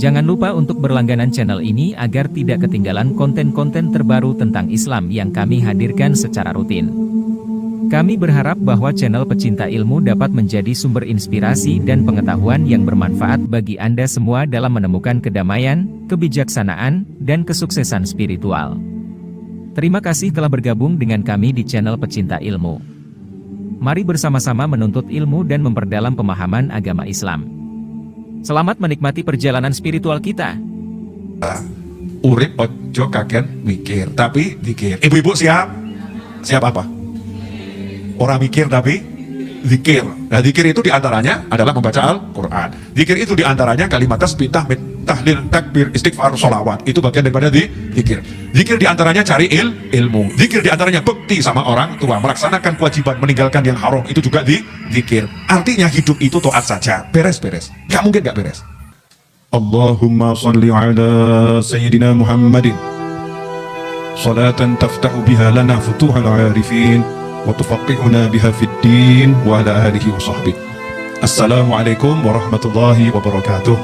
Jangan lupa untuk berlangganan channel ini agar tidak ketinggalan konten-konten terbaru tentang Islam yang kami hadirkan secara rutin. Kami berharap bahwa channel Pecinta Ilmu dapat menjadi sumber inspirasi dan pengetahuan yang bermanfaat bagi Anda semua dalam menemukan kedamaian, kebijaksanaan, dan kesuksesan spiritual. Terima kasih telah bergabung dengan kami di channel Pecinta Ilmu. Mari bersama-sama menuntut ilmu dan memperdalam pemahaman agama Islam. Selamat menikmati perjalanan spiritual kita. Urip ojo kagen mikir, tapi dikir. Ibu-ibu siap? Siap apa? Orang mikir tapi zikir. Nah, zikir itu diantaranya adalah membaca Al-Quran. Zikir itu diantaranya kalimat tasbih, tahmid, tahlil, takbir, istighfar, sholawat. Itu bagian daripada zikir. Zikir diantaranya cari ilmu. Zikir diantaranya bekti sama orang tua, melaksanakan kewajiban, meninggalkan yang haram. Itu juga zikir. Artinya hidup itu taat saja, beres-beres. Gak mungkin gak beres. Allahumma salli ala Sayyidina Muhammadin salatan taftahu biha lana futuhal arifin wa tufaqqihuna biha fid din wa ala alihi wa sahbihi. Assalamualaikum warahmatullahi wabarakatuh.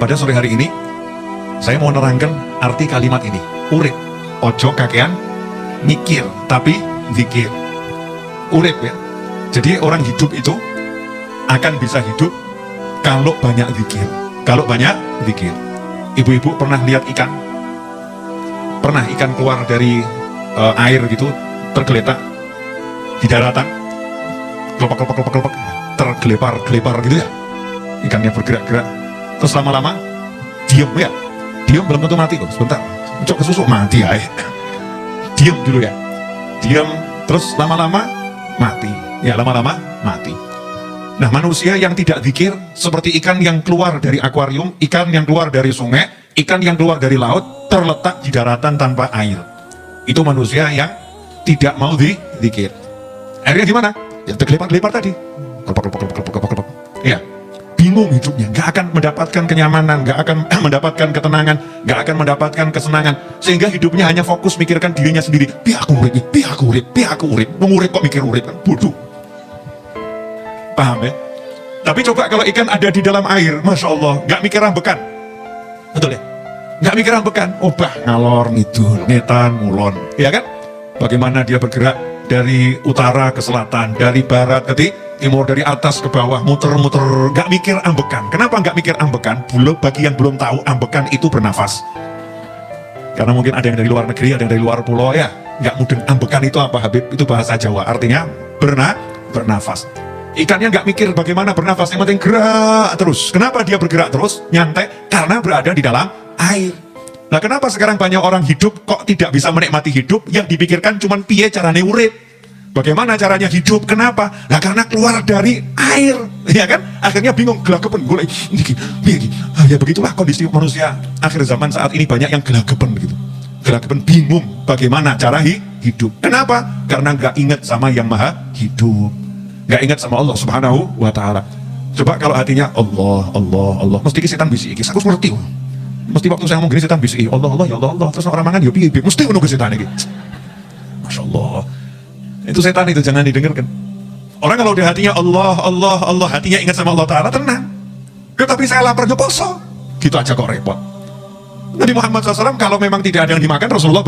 Pada sore hari ini saya mau menerangkan arti kalimat ini. Urip ojo kakean mikir tapi zikir. Urip ya. Jadi orang hidup itu akan bisa hidup kalau banyak zikir. Kalau banyak zikir. Ibu-ibu pernah lihat ikan? Pernah ikan keluar dari air gitu, tergeletak di daratan, kelopak, tergelepar gitu ya, ikannya bergerak-gerak, terus lama-lama diem ya, diem belum tentu mati loh, sebentar, cok kesusuk mati ya, diem dulu ya, diem, terus lama-lama mati, ya lama-lama mati. Nah, manusia yang tidak zikir seperti ikan yang keluar dari akuarium, ikan yang keluar dari sungai, ikan yang keluar dari laut, terletak di daratan tanpa air. Itu manusia yang tidak mau zikir. Akhirnya gimana? Ya tergelepar-gelepar tadi. Ya, bingung hidupnya, nggak akan mendapatkan kenyamanan, nggak akan mendapatkan ketenangan, nggak akan mendapatkan kesenangan, sehingga hidupnya hanya fokus mikirkan dirinya sendiri. Aku urip, mengurip kok mikir urip, kan bodoh. Paham ya? Tapi coba kalau ikan ada di dalam air, Masya Allah, nggak mikir ambekan. Betul ya? Nggak mikir ambekan, obah ngalor ngidul, ngetan ngulon, ya kan? Bagaimana dia bergerak dari utara ke selatan, dari barat ke timur, dari atas ke bawah, muter-muter, nggak mikir ambekan. Kenapa nggak mikir ambekan? Bagi yang belum tahu, ambekan itu bernafas. Karena mungkin ada yang dari luar negeri, ada yang dari luar pulau, ya nggak mudeng. Ambekan itu apa, Habib? Itu bahasa Jawa, artinya bernafas. Ikannya nggak mikir bagaimana bernafas, yang penting gerak terus. Kenapa dia bergerak terus? Nyantai, karena berada di dalam air. Nah, kenapa sekarang banyak orang hidup kok tidak bisa menikmati hidup? Yang dipikirkan cuma piye carane urip, bagaimana caranya hidup. Kenapa? Nah, karena keluar dari air, ya kan? Akhirnya bingung, gelagapan golek ya begitulah kondisi manusia akhir zaman saat ini. Banyak yang gelagapan begitu, gelagapan, bingung bagaimana cara hidup. Kenapa? Karena nggak ingat sama yang maha hidup, nggak ingat sama Allah Subhanahu wa Ta'ala. Coba kalau hatinya Allah, mesti setan bisi iki, aku ngerti. Mesti waktu saya ngomong gini setan bisi, Allah, ya Allah, terus orang mangan ya piye, mesti menunggu setan iki. Masya Allah, itu setan itu jangan didengarkan. Orang kalau udah hatinya Allah, hatinya ingat sama Allah Ta'ala, tenang. Tapi saya lapar, ya poso, gitu aja kok repot. Nabi Muhammad SAW kalau memang tidak ada yang dimakan, Rasulullah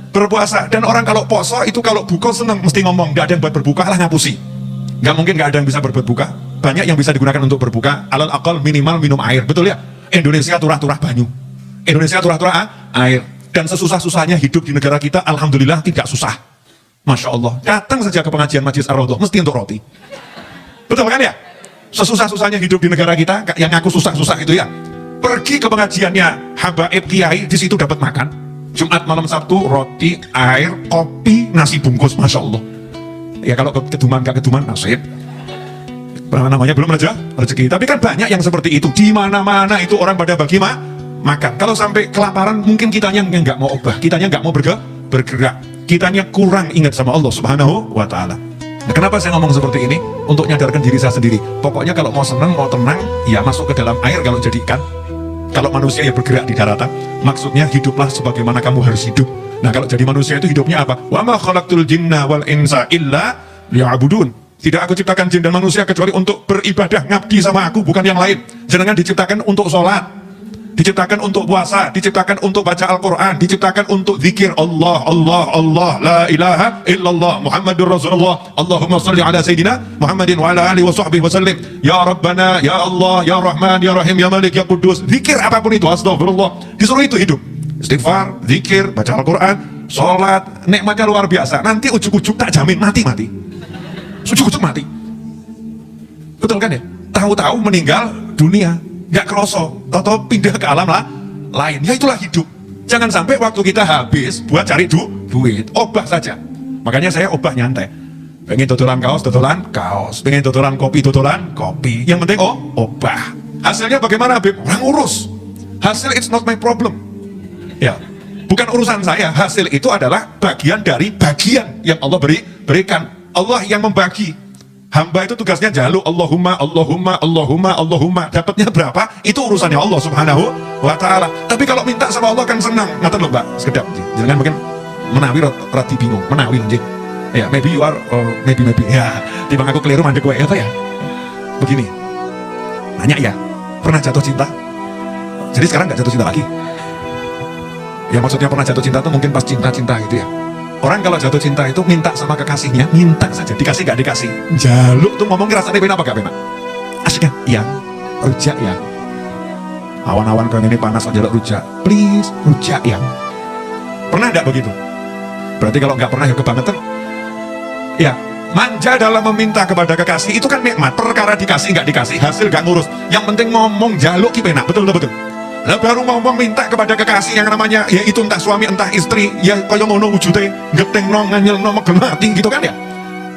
berpuasa. Dan orang kalau poso itu kalau buka seneng, mesti ngomong, gak ada yang buat berbuka, lah ngapusi. Gak mungkin gak ada yang bisa berbuat buka. Banyak yang bisa digunakan untuk berbuka. Alal aqal minimal minum air, betul ya? Indonesia turah-turah banyu, Indonesia turah-turah air. Dan sesusah-susahnya hidup di negara kita, alhamdulillah tidak susah. Masya Allah, datang saja ke pengajian Majlis Ar-Raudhah mesti untuk roti. Betul kan ya? Sesusah-susahnya hidup di negara kita, yang ngaku susah-susah itu ya, pergi ke pengajiannya habaib kiai, di situ dapat makan. Jumat malam Sabtu, roti, air, kopi, nasi bungkus, Masya Allah. Ya kalau keduman gak keduman, nasib. Namanya belum rezeki. Tapi kan banyak yang seperti itu. Di mana-mana itu orang pada bagi makan. Kalau sampai kelaparan, mungkin kitanya nggak mau obah, kitanya nggak mau bergerak, kitanya kurang ingat sama Allah Subhanahu wa Ta'ala. Nah, kenapa saya ngomong seperti ini? Untuk nyadarkan diri saya sendiri. Pokoknya kalau mau senang, mau tenang, ya masuk ke dalam air kalau jadi ikan. Kalau manusia yang bergerak di daratan, maksudnya hiduplah sebagaimana kamu harus hidup. Nah, kalau jadi manusia itu hidupnya apa? Wa ma khalaqtul jinna wal insa illa liya'budun. Tidak aku ciptakan jin dan manusia kecuali untuk beribadah, ngabdi sama aku, bukan yang lain. Jenengan diciptakan untuk sholat, diciptakan untuk puasa, diciptakan untuk baca Al-Quran, diciptakan untuk zikir Allah, Allah, Allah, la ilaha illallah, Muhammadur Rasulullah, Allahumma salli ala Sayyidina Muhammadin wa ala alihi wa sahbihi wa sallim. Ya Rabbana, Ya Allah, Ya Rahman, Ya Rahim, Ya Malik, Ya Kudus. Zikir apapun itu, astagfirullah. Disuruh itu hidup. Istighfar, zikir, baca Al-Quran, sholat, nikmatnya luar biasa. Nanti ujuk-ujuk tak jamin mati-mati. Ujuk-ujuk mati. Betul kan ya? Tahu-tahu meninggal dunia, nggak kroso, tahu-tahu pindah ke alam lain. Ya itulah hidup. Jangan sampai waktu kita habis buat cari duit, obah saja. Makanya saya obah nyantai. Pengen tutulan kaos, pengen tutulan kopi. Yang penting obah. Hasilnya bagaimana, Beb? Orang urus. Hasil it's not my problem. Ya, bukan urusan saya. Hasil itu adalah bagian dari bagian yang Allah berikan. Allah yang membagi. Hamba itu tugasnya jaluk Allahumma, Allahumma, Allahumma, Allahumma. Dapatnya berapa? Itu urusannya Allah subhanahu wa ta'ala. Tapi kalau minta sama Allah kan senang. Ngatain loh mbak, sekedap. Jangan mungkin menawi rati bingung. Menawi anjing. Ya, maybe you are, or maybe. Ya, tiba aku keliru mandek gue. Ya, begini. Nanya ya, pernah jatuh cinta? Jadi sekarang gak jatuh cinta lagi. Ya maksudnya pernah jatuh cinta tuh mungkin pas cinta-cinta gitu ya. Orang kalau jatuh cinta itu minta sama kekasihnya, minta saja, dikasih gak dikasih. Jaluk tuh ngomong rasanya penak apa gak penak? Asik kan? Iya, rujak ya. Awan-awan kayak ini panas, jaluk rujak. Please, rujak ya. Pernah gak begitu? Berarti kalau gak pernah ya kebangetan. Ya, manja dalam meminta kepada kekasih itu kan nikmat. Perkara dikasih gak dikasih, hasil gak ngurus. Yang penting ngomong jaluk ki penak, betul. Lah baru ngomong minta kepada kekasih yang namanya ya itu entah suami entah istri ya kaya ngono wujute getengno nganyelno megel mati gitu kan ya.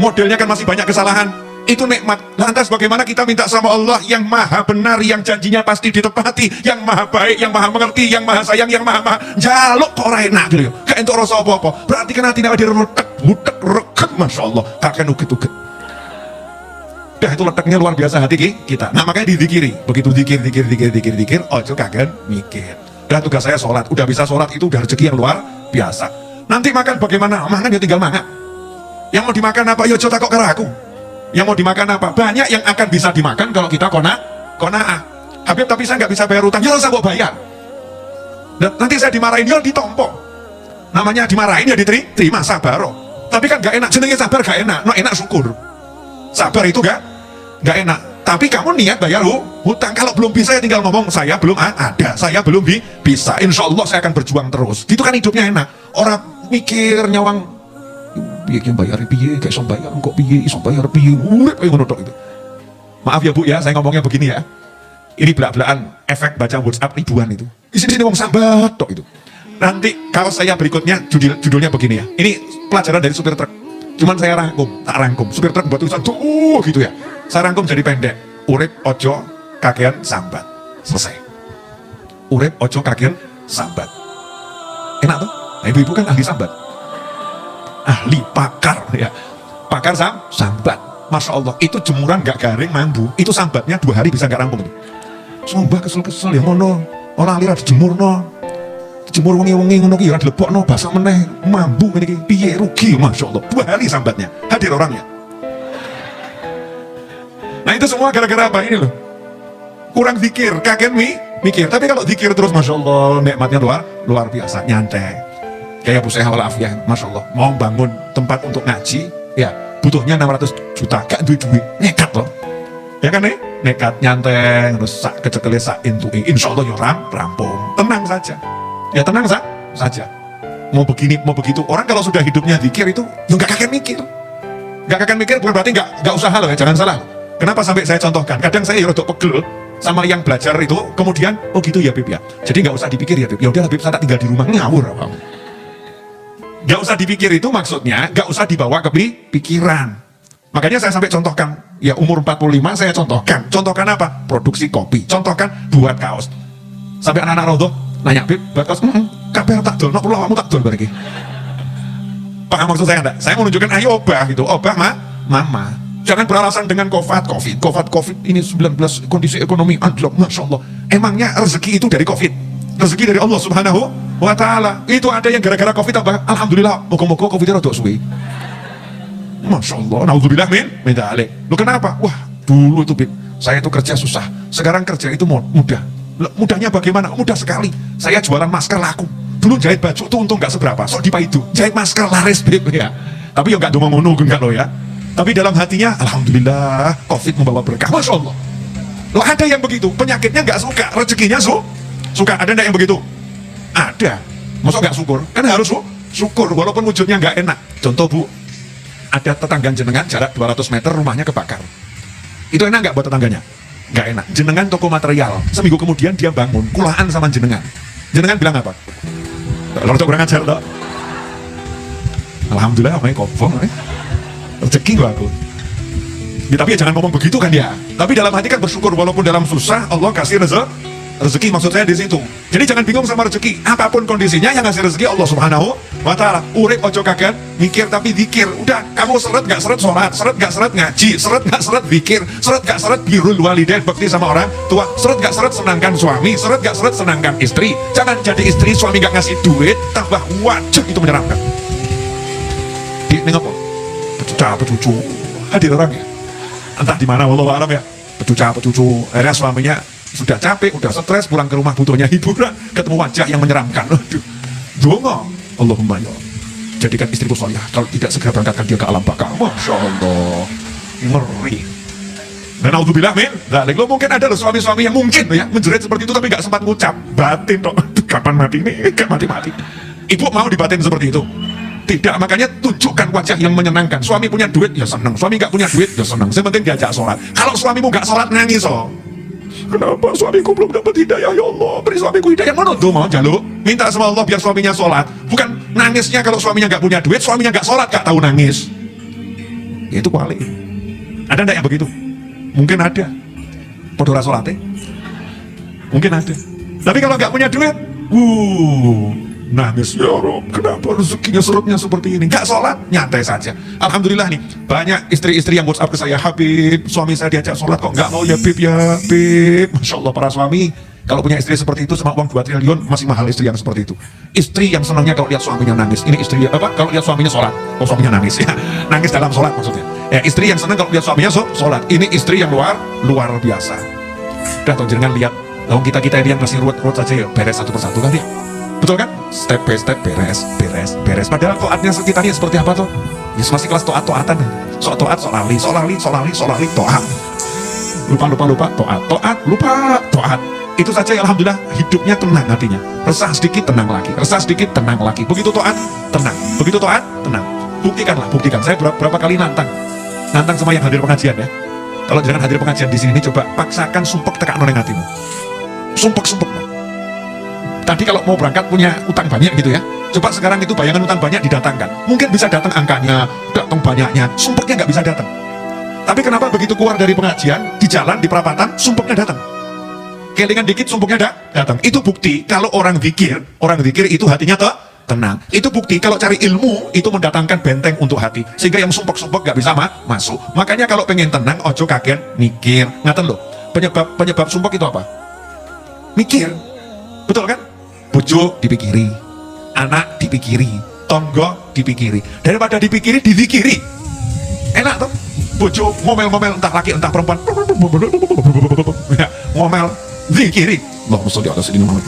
Modelnya kan masih banyak kesalahan. Itu nikmat. Lantas bagaimana kita minta sama Allah yang maha benar, yang janjinya pasti ditepati, yang maha baik, yang maha mengerti, yang maha sayang, yang maha jaluk kok ora enak gitu ya. Gak entuk rasa apa-apa. Berarti kan atine ada retek, butek, reket masyaallah. Kakek uget-uget. Dah itu letaknya luar biasa hati kita. Nah makanya dizikiri. Begitu zikir, ojo kaget mikir. Dah tugas saya sholat. Udah bisa sholat itu udah rezeki yang luar biasa. Nanti makan bagaimana? Makan ya tinggal makan. Yang mau dimakan apa? Ya ojo takok karo aku. Yang mau dimakan apa? Banyak yang akan bisa dimakan kalau kita kona'ah. Habib tapi saya nggak bisa bayar utang. Ya saya mau bayar. Dan nanti saya dimarahin ya ditompo. Namanya dimarahin ya diterima sabar. Tapi kan nggak enak. Jenenge sabar gak enak. No enak syukur. Sabar itu gak enak, tapi kamu niat bayar hutang. Kalau belum bisa ya tinggal ngomong saya belum ada, saya belum bisa. Insya Allah saya akan berjuang terus. Gitu kan hidupnya enak. Orang mikir nyawang piye ki bayar piye, gak iso bayar kok piye, iso bayar piye, urip koyo ngono tok itu. Maaf ya Bu ya, saya ngomongnya begini ya. Ini belak-belakan efek baca WhatsApp ribuan itu. Di sini wong sambat tok itu. Nanti kalau saya berikutnya judulnya begini ya. Ini pelajaran dari supir truk. Cuman saya tak rangkum. Supir truk buat tulisan gitu ya. Saya rangkum jadi pendek. Urip ojo kakean sambat. Selesai. Urip ojo kakean sambat. Enak tuh? Nah, ibu-ibu kan ahli sambat. Ahli pakar ya. Pakar sambat. Masya Allah. Itu jemuran gak garing mambu. Itu sambatnya 2 hari bisa gak rampung itu. Sumpah kesel-kesel ya ngono. Orang lirat jemur no. Jemur wengi-wengi ngono ki ora dilebokno basah meneh mambu ngene iki piye rugi masyaallah 2 hari sambatnya hadir orangnya. Nah itu semua gara-gara apa ini loh, kurang zikir, kakek mikir. Tapi kalau zikir terus masyaallah nikmatnya luar biasa, nyantai kayak Bu Seha walafiah masyaallah. Mau bangun tempat untuk ngaji ya butuhnya 600 juta gak duit nekat loh ya kan nekat nyantai terus sak kecekele sak intui insyaallah yo rampung tenang saja. Ya tenang saja. Mau begini, mau begitu. Orang kalau sudah hidupnya zikir itu, ya gak kakek mikir. Gak kakek mikir bukan berarti gak usaha loh ya, jangan salah. Kenapa sampai saya contohkan? Kadang saya ya rodok pegel sama yang belajar itu, kemudian, oh gitu ya Bib ya. Jadi gak usah dipikir ya Bib. Ya udah Bib, saya tinggal di rumah ngawur. Gak usah dipikir itu maksudnya, gak usah dibawa ke pikiran. Makanya saya sampai contohkan, ya umur 45 saya contohkan. Contohkan apa? Produksi kopi. Contohkan buat kaos. Sampai anak-anak rodok nanya Bib, buat kaos, kabeh tak dol, no perlu kamu tak dol bareng. Paham maksud saya enggak? Saya mau menunjukkan ayo obah gitu, obah mama. Jangan beralasan dengan COVID ini 19 kondisi ekonomi anjlok, masya Allah. Emangnya rezeki itu dari COVID? Rezeki dari Allah Subhanahu wa Ta'ala. Itu ada yang gara-gara COVID apa? Alhamdulillah, moga-moga COVID-nya rodok suwi. Masya Allah, naudzubillah min dzalik. Lu kenapa? Wah, dulu itu Bib, saya itu kerja susah, sekarang kerja itu mudah. Mudahnya bagaimana? Mudah sekali. Saya jualan masker laku. Dulu jahit baju tuh untung nggak seberapa, sok dipaidu. Jahit masker laris Bib ya. Tapi ya nggak cuma ngono enggak lo ya. Tapi dalam hatinya, alhamdulillah, COVID membawa berkah. Masya Allah. Lo ada yang begitu, penyakitnya nggak suka, rezekinya suka. Ada nggak yang begitu? Ada. Masa nggak syukur? Kan harus syukur, walaupun wujudnya nggak enak. Contoh Bu, ada tetangga jenengan jarak 200 meter rumahnya kebakar. Itu enak nggak buat tetangganya? Nggak enak. Jenengan toko material, seminggu kemudian dia bangun, kulaan sama jenengan. Jenengan bilang apa? Lorok kurang ajar toh. Alhamdulillah, namanya kobong, rezeki gua aku. Ya, tapi ya jangan ngomong begitu kan ya. Tapi dalam hati kan bersyukur, walaupun dalam susah Allah kasih rezeki, maksud saya di situ. Jadi jangan bingung sama rezeki. Apapun kondisinya, yang ngasih rezeki Allah Subhanahu wa Ta'ala. Urip ojo kaget, mikir tapi zikir. Udah, kamu seret gak seret sholat, seret gak seret ngaji, seret gak seret zikir, seret gak seret birrul walidain, bakti sama orang tua, seret gak seret senangkan suami, seret gak seret senangkan istri. Jangan jadi istri suami gak ngasih duit, tambah wajib, itu menyeramkan. Ini apa? Pecuca, hadir orang ya. Entah di mana wallahu a'lam ya. Pecuca, akhirnya suaminya sudah capek, udah stres, pulang ke rumah butuhnya hiburan, ketemu wajah yang menyeramkan. Aduh, dongo, Allahumma ya, jadikan istriku solihah, kalau tidak segera berangkatkan dia ke alam baka. Masya Allah, ngeri. Dan naudzubillah min dzalik. Lo mungkin ada loh suami-suami yang mungkin ya menjerit seperti itu tapi gak sempat ngucap batin dong. Kapan mati nih? Gak mati-mati. Ibu mau dibatin seperti itu? Tidak, makanya tunjukkan wajah yang menyenangkan. Suami punya duit ya senang, suami gak punya duit ya senang. Yang penting diajak sholat. Kalau suamimu gak sholat nangis oh. Kenapa suamiku belum dapat hidayah ya Allah? Beri suamiku hidayah. Mana tuh mau jaluk? Minta sama Allah biar suaminya sholat. Bukan nangisnya kalau suaminya gak punya duit, suaminya gak sholat gak tahu nangis. Ya itu wali. Ada ndak yang begitu? Mungkin ada. Podora sholatnya mungkin ada. Tapi kalau gak punya duit, nangis ya Rob, kenapa rezekinya serutnya seperti ini? Gak sholat, nyantai saja. Alhamdulillah nih, banyak istri-istri yang WhatsApp ke saya, Habib, suami saya diajak sholat kok gak mau ya Bib ya Bib. Masya Allah, para suami kalau punya istri seperti itu sama uang 2 triliun masih mahal istri yang seperti itu. Istri yang senangnya kalau lihat suaminya nangis. Ini istri apa? Kalau lihat suaminya sholat, oh suaminya nangis ya, nangis dalam sholat maksudnya. Ya, istri yang senang kalau lihat suaminya sholat. Ini istri yang luar biasa. Udah tuh jangan lihat, kita ini yang masih ruwet saja ya, beres satu persatu kan ya. Betul kan? Step by step beres. Padahal toatnya sekitarnya seperti apa tuh? Ya masih kelas toat-toatan. Sok toat, sok lali, toat. Lupa, toat, toat. Itu saja ya, alhamdulillah hidupnya tenang hatinya. Resah sedikit tenang lagi. Begitu toat, tenang. Buktikan. Saya berapa kali nantang sama yang hadir pengajian ya. Kalau jangan hadir pengajian di sini, coba paksakan sumpek tekan noneng hatimu. Sumpek. Tadi kalau mau berangkat punya utang banyak gitu ya, coba sekarang itu bayangan utang banyak didatangkan. Mungkin bisa datang angkanya, datang banyaknya, sumpeknya nggak bisa datang. Tapi kenapa begitu keluar dari pengajian, di jalan, di perapatan, sumpeknya datang? Kelingan dikit, sumpeknya datang. Itu bukti kalau orang zikir itu hatinya tenang. Itu bukti kalau cari ilmu itu mendatangkan benteng untuk hati, sehingga yang sumpek nggak bisa masuk. Makanya kalau pengen tenang, ojo kaget mikir. Ngaten loh, penyebab sumpek itu apa? Mikir, betul kan? Bojo dipikiri, anak dipikiri, tonggo dipikiri. Daripada dipikiri, dizikiri. Enak tuh. Bojo ngomel-ngomel, entah laki entah perempuan, ngomel, zikiri. Allahumma sholli ala sayyidina Muhammad.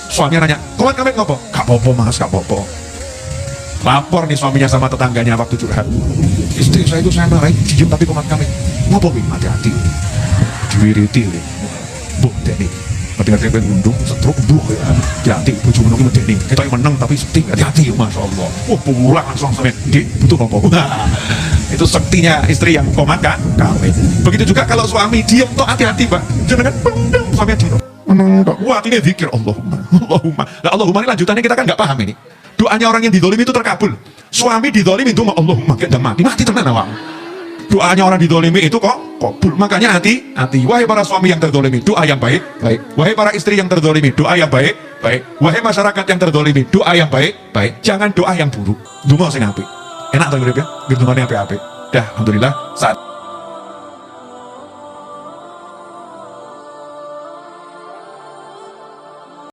Suaminya nanya, kamu ngopo? Gak popo mas, gak popo. Lapor nih suaminya sama tetangganya waktu curhat. Istri saya itu saya marahin, diem tapi komat kami. Ngopo Bim? Hati-hati. Diwiriti, Bu Deni. Hati-hati pengen ngundung, setruk, hati-hati, bojo menunggu medeni. Kita yang menang tapi sedih, hati-hati, Masya Allah. Pulang langsung sampai, butuh ngopo. Itu sektinya istri yang komat kan? Kawin. Begitu juga kalau suami diem, toh hati-hati Mbak. Jangan pendam suaminya diem. Wah, ini zikir Allahumma. Nah, Allahumma ini lanjutannya kita kan nggak paham ini. Doanya orang yang didolimi itu terkabul. Suami didolimi itu Allahumma, kita mati tenan awak. Doanya orang didolimi itu kok kabul. Makanya hati. Wahai para suami yang terdolimi, doa yang baik. Wahai para istri yang terdolimi, doa yang baik. Wahai masyarakat yang terdolimi, doa yang baik. Jangan doa yang buruk. Dungo sing apik. Enak tuh ya, gitu apik. Dah, alhamdulillah saat